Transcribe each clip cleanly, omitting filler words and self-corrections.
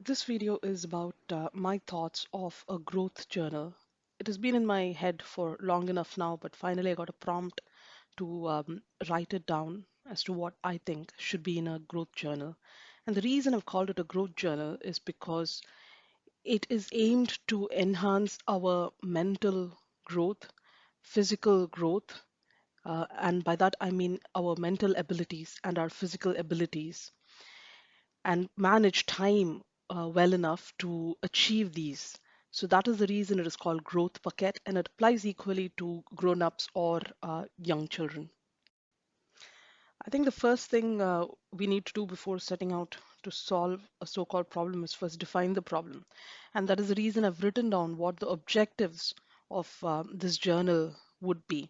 This video is about my thoughts of a growth journal. It has been in my head for long enough now, but finally I got a prompt to write it down as to what I think should be in a growth journal. And the reason I've called it a growth journal is because it is aimed to enhance our mental growth, physical growth, and by that I mean our mental abilities and our physical abilities and manage time well enough to achieve these. So that is the reason it is called Growth Bucket, and it applies equally to grown-ups or young children. I think the first thing we need to do before setting out to solve a so-called problem is first define the problem. And that is the reason I've written down what the objectives of this journal would be.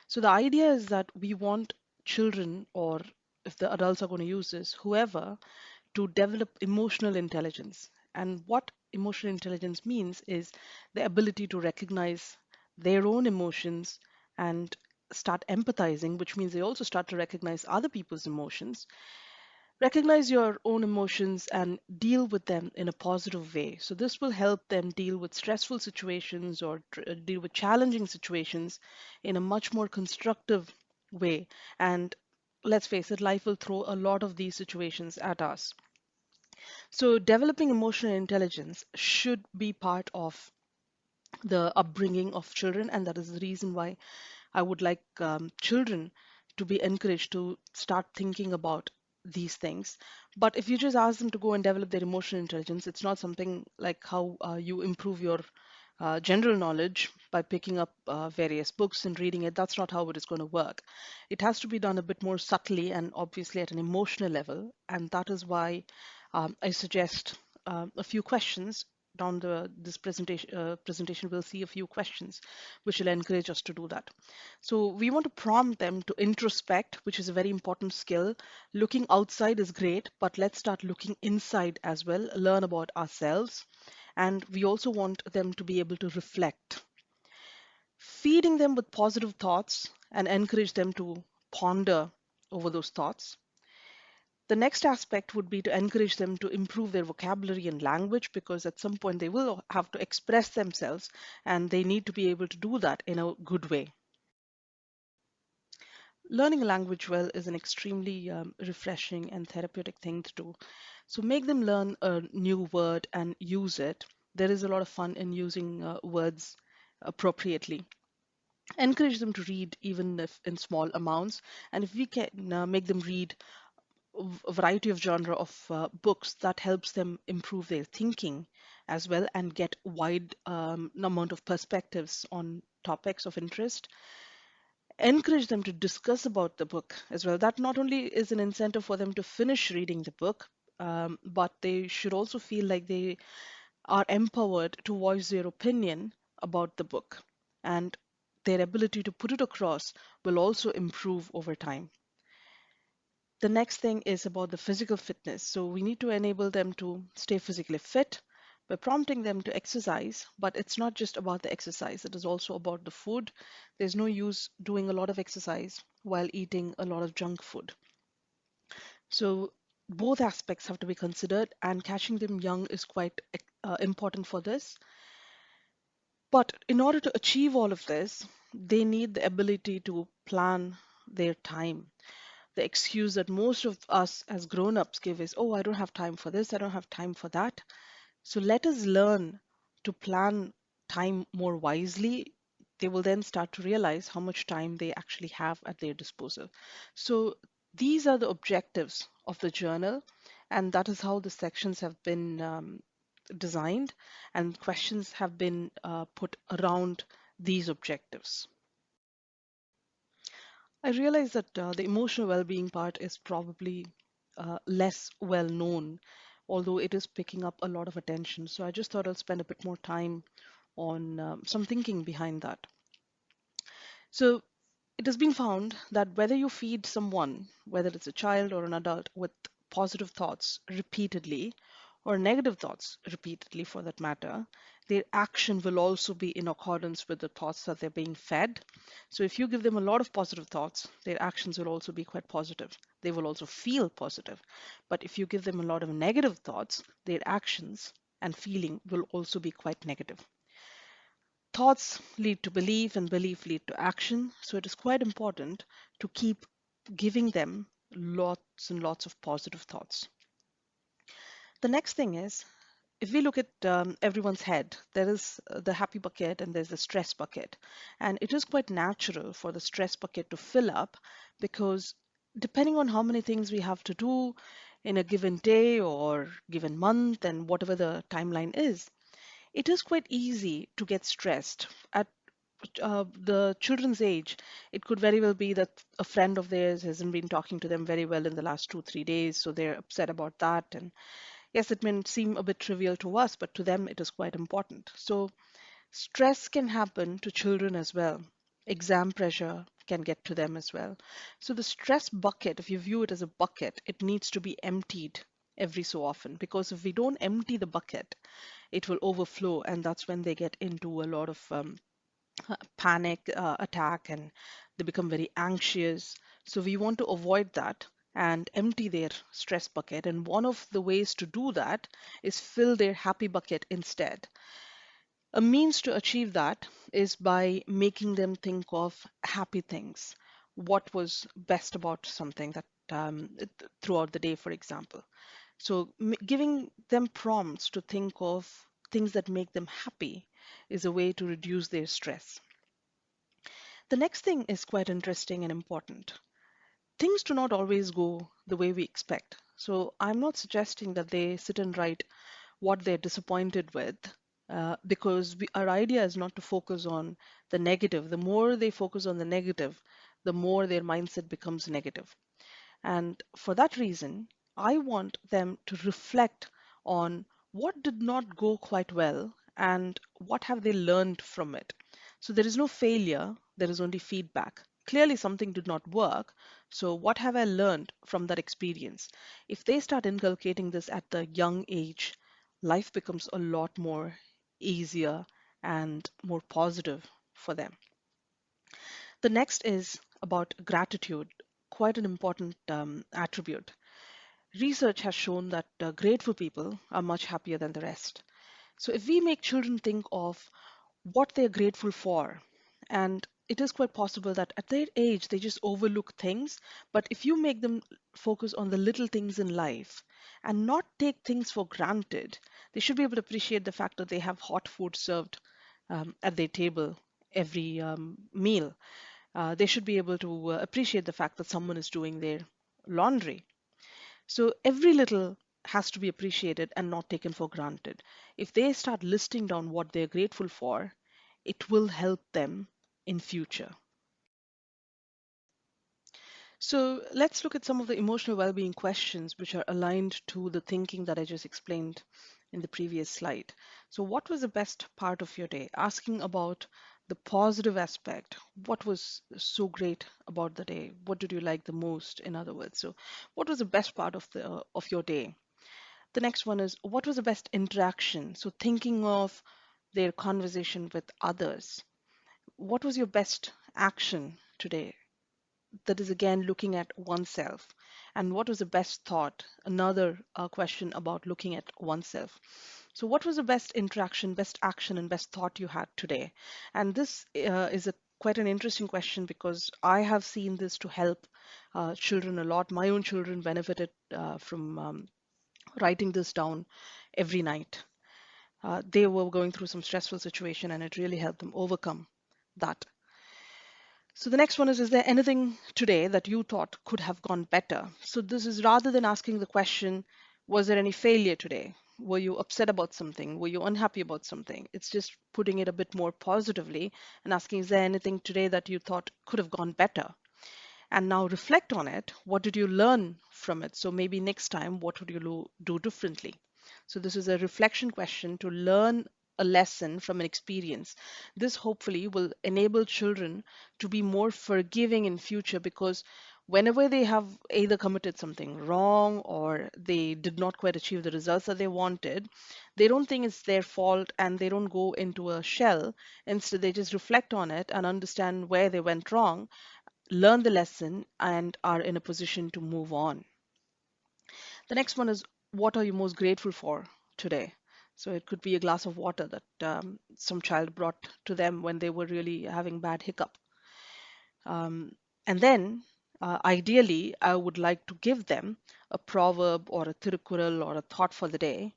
So the idea is that we want children, or if the adults are going to use this, whoever, to develop emotional intelligence. And what emotional intelligence means is the ability to recognize their own emotions and start empathizing, which means they also start to recognize other people's emotions. Recognize your own emotions and deal with them in a positive way. So, this will help them deal with stressful situations or deal with challenging situations in a much more constructive way. And let's face it, life will throw a lot of these situations at us. So, developing emotional intelligence should be part of the upbringing of children, and that is the reason why I would like children to be encouraged to start thinking about these things. But if you just ask them to go and develop their emotional intelligence, it's not something like how you improve your general knowledge by picking up various books and reading it. That's not how it is going to work. It has to be done a bit more subtly and obviously at an emotional level. And that is why I suggest a few questions down this presentation. We'll see a few questions which will encourage us to do that. So we want to prompt them to introspect, which is a very important skill. Looking outside is great, but let's start looking inside as well, learn about ourselves. And we also want them to be able to reflect. Feeding them with positive thoughts and encourage them to ponder over those thoughts. The next aspect would be to encourage them to improve their vocabulary and language, because at some point they will have to express themselves and they need to be able to do that in a good way. Learning a language well is an extremely refreshing and therapeutic thing to do. So make them learn a new word and use it. There is a lot of fun in using words appropriately. Encourage them to read even if in small amounts. And if we can make them read a variety of genre of books, that helps them improve their thinking as well and get wide amount of perspectives on topics of interest. Encourage them to discuss about the book as well. That not only is an incentive for them to finish reading the book, but they should also feel like they are empowered to voice their opinion about the book, and their ability to put it across will also improve over time. The next thing is about the physical fitness. So we need to enable them to stay physically fit by prompting them to exercise, but it's not just about the exercise, it is also about the food. There's no use doing a lot of exercise while eating a lot of junk food. So both aspects have to be considered, and catching them young is quite important for this. But in order to achieve all of this, they need the ability to plan their time. The excuse that most of us as grown-ups give is, oh, I don't have time for this, I don't have time for that. So let us learn to plan time more wisely. They will then start to realize how much time they actually have at their disposal. So these are the objectives of the journal, and that is how the sections have been designed, and questions have been put around these objectives. I realize that the emotional well-being part is probably less well known, although it is picking up a lot of attention. So I just thought I'll spend a bit more time on some thinking behind that. So it has been found that whether you feed someone, whether it's a child or an adult, with positive thoughts repeatedly, or negative thoughts repeatedly for that matter, their action will also be in accordance with the thoughts that they're being fed. So if you give them a lot of positive thoughts, their actions will also be quite positive. They will also feel positive. But if you give them a lot of negative thoughts, their actions and feeling will also be quite negative. Thoughts lead to belief, and belief lead to action. So it is quite important to keep giving them lots and lots of positive thoughts. The next thing is, if we look at everyone's head, there is the happy bucket and there's the stress bucket. And it is quite natural for the stress bucket to fill up because depending on how many things we have to do in a given day or given month and whatever the timeline is, it is quite easy to get stressed. At the children's age, it could very well be that a friend of theirs hasn't been talking to them very well in the last 2, 3 days, so they're upset about that. And yes, it may seem a bit trivial to us, but to them it is quite important. So, stress can happen to children as well. Exam pressure can get to them as well. So, the stress bucket, if you view it as a bucket, it needs to be emptied every so often because if we don't empty the bucket, it will overflow, and that's when they get into a lot of panic attack and they become very anxious. So we want to avoid that and empty their stress bucket. And one of the ways to do that is fill their happy bucket instead. A means to achieve that is by making them think of happy things. What was best about something that throughout the day, for example. So giving them prompts to think of things that make them happy is a way to reduce their stress. The next thing is quite interesting and important. Things do not always go the way we expect. So I'm not suggesting that they sit and write what they're disappointed with, because our idea is not to focus on the negative. The more they focus on the negative, the more their mindset becomes negative. And for that reason, I want them to reflect on what did not go quite well and what have they learned from it. So there is no failure, there is only feedback. Clearly, something did not work. So, what have I learned from that experience? If they start inculcating this at the young age, life becomes a lot more easier and more positive for them. The next is about gratitude, quite an important attribute. Research has shown that grateful people are much happier than the rest. So, if we make children think of what they're grateful for, and it is quite possible that at their age they just overlook things, but if you make them focus on the little things in life and not take things for granted, they should be able to appreciate the fact that they have hot food served at their table every meal. They should be able to appreciate the fact that someone is doing their laundry. So every little has to be appreciated and not taken for granted. If they start listing down what they're grateful for, it will help them in future. So let's look at some of the emotional well-being questions which are aligned to the thinking that I just explained in the previous slide. So what was the best part of your day? Asking about the positive aspect. What was so great about the day? What did you like the most, in other words? So what was the best part of your day? The next one is what was the best interaction? So thinking of their conversation with others. What was your best action today? That is again looking at oneself. And what was the best thought? Another question about looking at oneself. So, what was the best interaction, best action, and best thought you had today? And this is a quite an interesting question because I have seen this to help children a lot. My own children benefited from writing this down every night. They were going through some stressful situation, and it really helped them overcome that. So the next one is there anything today that you thought could have gone better? So this is rather than asking the question, was there any failure today? Were you upset about something? Were you unhappy about something? It's just putting it a bit more positively and asking, is there anything today that you thought could have gone better? And now reflect on it. What did you learn from it? So maybe next time, what would you do differently? So this is a reflection question to learn a lesson from an experience. This hopefully will enable children to be more forgiving in future because whenever they have either committed something wrong or they did not quite achieve the results that they wanted, they don't think it's their fault and they don't go into a shell. Instead, they just reflect on it and understand where they went wrong, learn the lesson, and are in a position to move on. The next one is, what are you most grateful for today? So it could be a glass of water that some child brought to them when they were really having bad hiccup. Um, and then, ideally, I would like to give them a proverb or a tirukkural or a thought for the day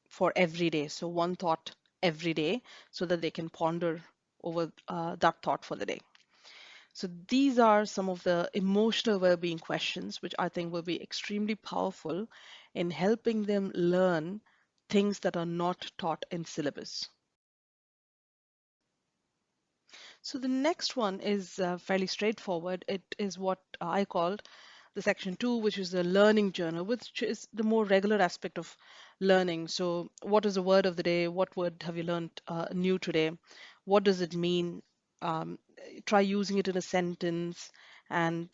for every day. So one thought every day so that they can ponder over that thought for the day. So these are some of the emotional well-being questions, which I think will be extremely powerful in helping them learn things that are not taught in syllabus. So the next one is fairly straightforward. It is what I called the section two, which is the learning journal, which is the more regular aspect of learning. So what is the word of the day? What word have you learned new today? What does it mean? Try using it in a sentence and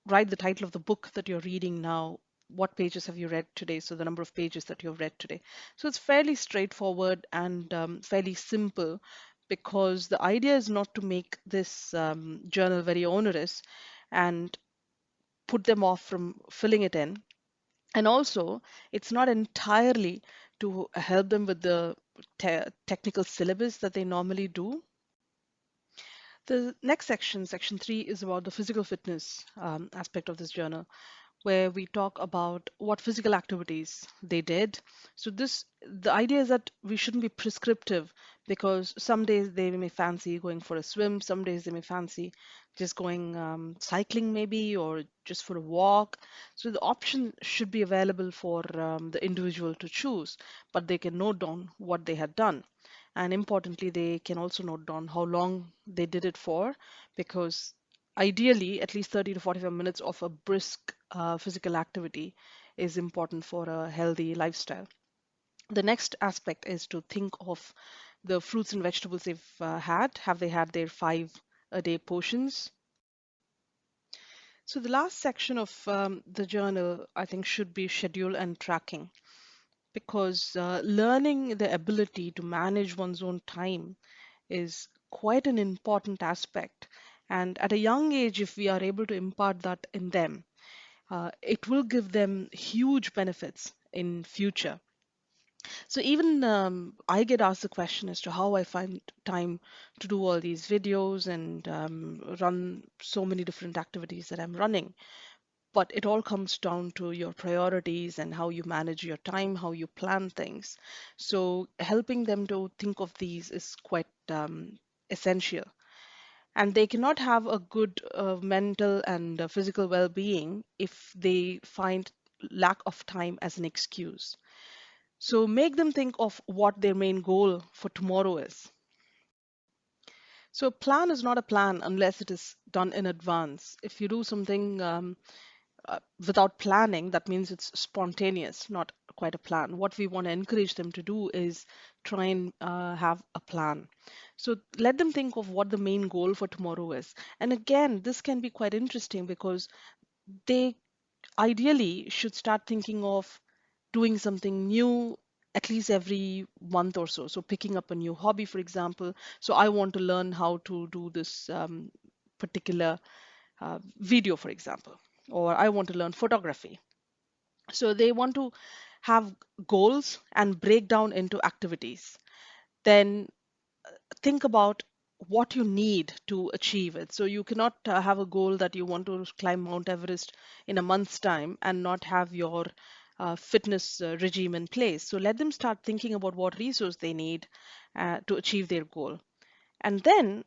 write the title of the book that you're reading now. What pages have you read today? So the number of pages that you've read today. So it's fairly straightforward and fairly simple, because the idea is not to make this journal very onerous and put them off from filling it in. And also, it's not entirely to help them with the technical syllabus that they normally do. The next section, section three, is about the physical fitness aspect of this journal, where we talk about what physical activities they did. So the idea is that we shouldn't be prescriptive, because some days they may fancy going for a swim, some days they may fancy just going cycling maybe, or just for a walk. So the option should be available for the individual to choose, but they can note down what they had done. And importantly, they can also note down how long they did it for, because ideally, at least 30 to 45 minutes of a brisk physical activity is important for a healthy lifestyle. The next aspect is to think of the fruits and vegetables they've had. Have they had their 5 a day portions? So the last section of the journal, I think, should be schedule and tracking, because learning the ability to manage one's own time is quite an important aspect. And at a young age, if we are able to impart that in them, it will give them huge benefits in future. So even I get asked the question as to how I find time to do all these videos and run so many different activities that I'm running. But it all comes down to your priorities and how you manage your time, how you plan things. So helping them to think of these is quite essential. And they cannot have a good mental and physical well-being if they find lack of time as an excuse. So make them think of what their main goal for tomorrow is. So a plan is not a plan unless it is done in advance. If you do something without planning, that means it's spontaneous, not quite a plan. What we want to encourage them to do is try and have a plan. So let them think of what the main goal for tomorrow is. And again, this can be quite interesting, because they ideally should start thinking of doing something new at least every month or so. So picking up a new hobby, for example. So I want to learn how to do this particular video, for example, or I want to learn photography. So they want to have goals and break down into activities. Then think about what you need to achieve it. So you cannot have a goal that you want to climb Mount Everest in a month's time and not have your fitness regime in place. So let them start thinking about what resource they need to achieve their goal. And then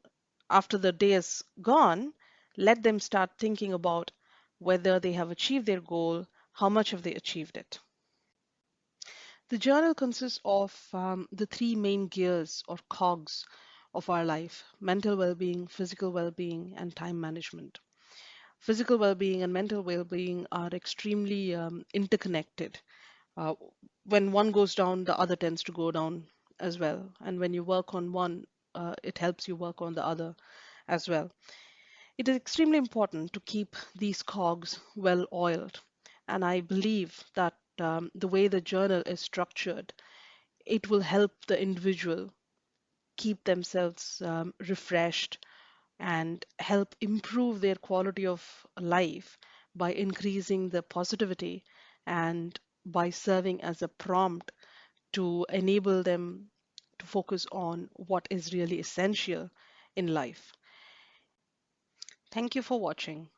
after the day is gone, let them start thinking about whether they have achieved their goal, how much have they achieved it. The journal consists of the three main gears or cogs of our life: mental well being, physical well being, and time management. Physical well being and mental well being are extremely interconnected. Uh, when one goes down, the other tends to go down as well. And when you work on one, it helps you work on the other as well. It is extremely important to keep these cogs well oiled. And I believe that the way the journal is structured, it will help the individual keep themselves refreshed and help improve their quality of life by increasing the positivity and by serving as a prompt to enable them to focus on what is really essential in life. Thank you for watching.